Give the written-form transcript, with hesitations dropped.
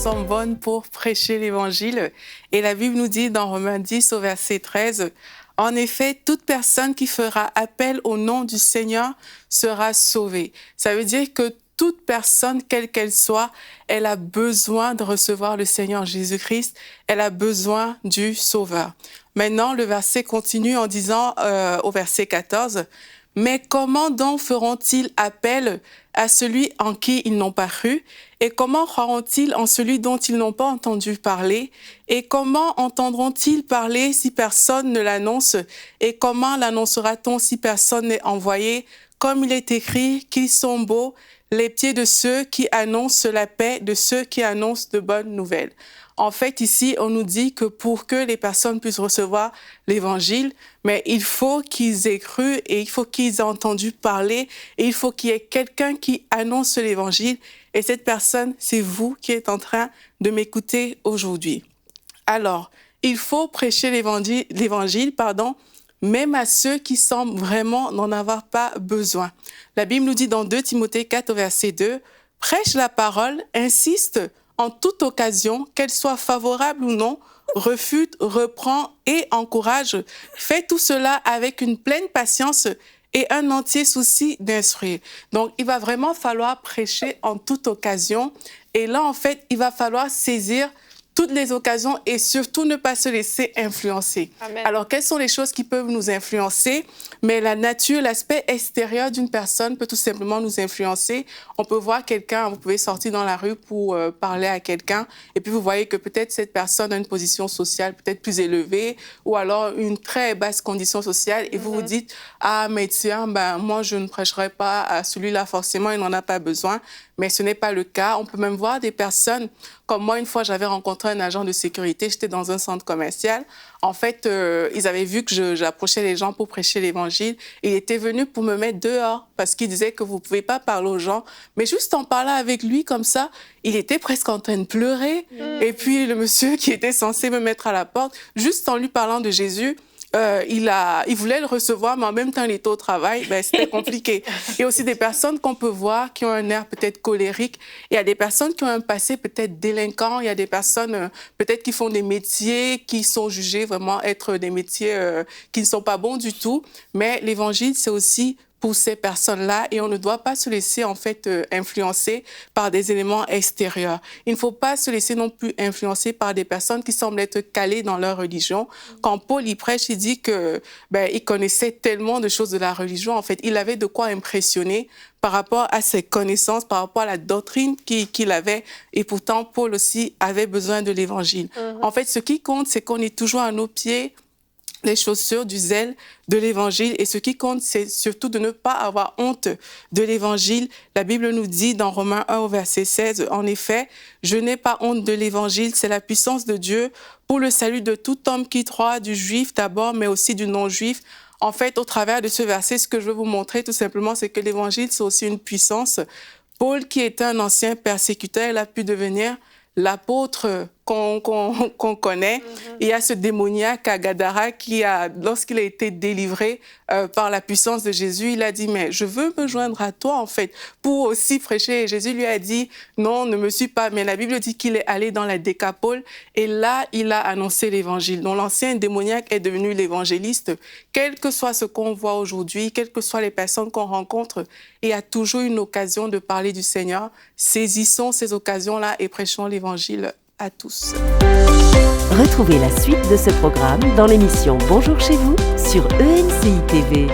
sommes bonnes pour prêcher l'Évangile. Et la Bible nous dit dans Romains 10 au verset 13, « En effet, toute personne qui fera appel au nom du Seigneur sera sauvée. » Ça veut dire que toute personne, quelle qu'elle soit, elle a besoin de recevoir le Seigneur Jésus-Christ. Elle a besoin du Sauveur. Maintenant, le verset continue en disant au verset 14, « Mais comment donc feront-ils appel à celui en qui ils n'ont pas cru? Et comment croiront-ils en celui dont ils n'ont pas entendu parler? Et comment entendront-ils parler si personne ne l'annonce? Et comment l'annoncera-t-on si personne n'est envoyé? Comme il est écrit, qu'ils sont beaux les pieds de ceux qui annoncent la paix, de ceux qui annoncent de bonnes nouvelles. » En fait, ici, on nous dit que pour que les personnes puissent recevoir l'Évangile, mais il faut qu'ils aient cru et il faut qu'ils aient entendu parler et il faut qu'il y ait quelqu'un qui annonce l'Évangile. Et cette personne, c'est vous qui êtes en train de m'écouter aujourd'hui. Alors, il faut prêcher l'Évangile, même à ceux qui semblent vraiment n'en avoir pas besoin. La Bible nous dit dans 2 Timothée 4, verset 2, « Prêche la parole, insiste en toute occasion, qu'elle soit favorable ou non, refute, reprend et encourage. Fais tout cela avec une pleine patience et un entier souci d'instruire. » Donc, il va vraiment falloir prêcher en toute occasion. Et là, en fait, il va falloir saisir toutes les occasions et surtout ne pas se laisser influencer. Amen. Alors, quelles sont les choses qui peuvent nous influencer? Mais la nature, l'aspect extérieur d'une personne peut tout simplement nous influencer. On peut voir quelqu'un, vous pouvez sortir dans la rue pour parler à quelqu'un et puis vous voyez que peut-être cette personne a une position sociale peut-être plus élevée ou alors une très basse condition sociale et vous vous dites « Ah, mais tiens, moi, je ne prêcherai pas à celui-là forcément, il n'en a pas besoin. » Mais ce n'est pas le cas. On peut même voir des personnes, comme moi, une fois, j'avais rencontré un agent de sécurité, j'étais dans un centre commercial. En fait, ils avaient vu que j'approchais les gens pour prêcher l'Évangile. Il était venu pour me mettre dehors parce qu'il disait que vous ne pouvez pas parler aux gens. Mais juste en parlant avec lui comme ça, il était presque en train de pleurer. Et puis, le monsieur qui était censé me mettre à la porte, juste en lui parlant de Jésus, il voulait le recevoir, mais en même temps, il était au travail. C'était compliqué. Il y a aussi des personnes qu'on peut voir qui ont un air peut-être colérique. Il y a des personnes qui ont un passé peut-être délinquant. Il y a des personnes peut-être qui font des métiers qui sont jugés vraiment être des métiers qui ne sont pas bons du tout. Mais l'Évangile, c'est aussi pour ces personnes-là et on ne doit pas se laisser en fait influencer par des éléments extérieurs. Il ne faut pas se laisser non plus influencer par des personnes qui semblent être calées dans leur religion. Quand Paul y prêche, il dit que il connaissait tellement de choses de la religion. En fait, il avait de quoi impressionner par rapport à ses connaissances, par rapport à la doctrine qu'il avait. Et pourtant, Paul aussi avait besoin de l'Évangile. En fait, ce qui compte, c'est qu'on est toujours à nos pieds les chaussures du zèle de l'Évangile. Et ce qui compte, c'est surtout de ne pas avoir honte de l'Évangile. La Bible nous dit dans Romains 1 au verset 16, « En effet, je n'ai pas honte de l'Évangile, c'est la puissance de Dieu pour le salut de tout homme qui croit, du juif d'abord, mais aussi du non-juif. » En fait, au travers de ce verset, ce que je veux vous montrer tout simplement, c'est que l'Évangile, c'est aussi une puissance. Paul, qui était un ancien persécuteur, il a pu devenir l'apôtre qu'on connaît. Il y a ce démoniaque à Gadara qui, lorsqu'il a été délivré par la puissance de Jésus, il a dit « Mais je veux me joindre à toi, en fait, pour aussi prêcher. » Et Jésus lui a dit « Non, ne me suis pas. » Mais la Bible dit qu'il est allé dans la Décapole et là, il a annoncé l'Évangile. Donc, l'ancien démoniaque est devenu l'évangéliste. Quel que soit ce qu'on voit aujourd'hui, quelles que soient les personnes qu'on rencontre, il y a toujours une occasion de parler du Seigneur. Saisissons ces occasions-là et prêchons l'Évangile à tous. Retrouvez la suite de ce programme dans l'émission Bonjour chez vous sur ENCI TV.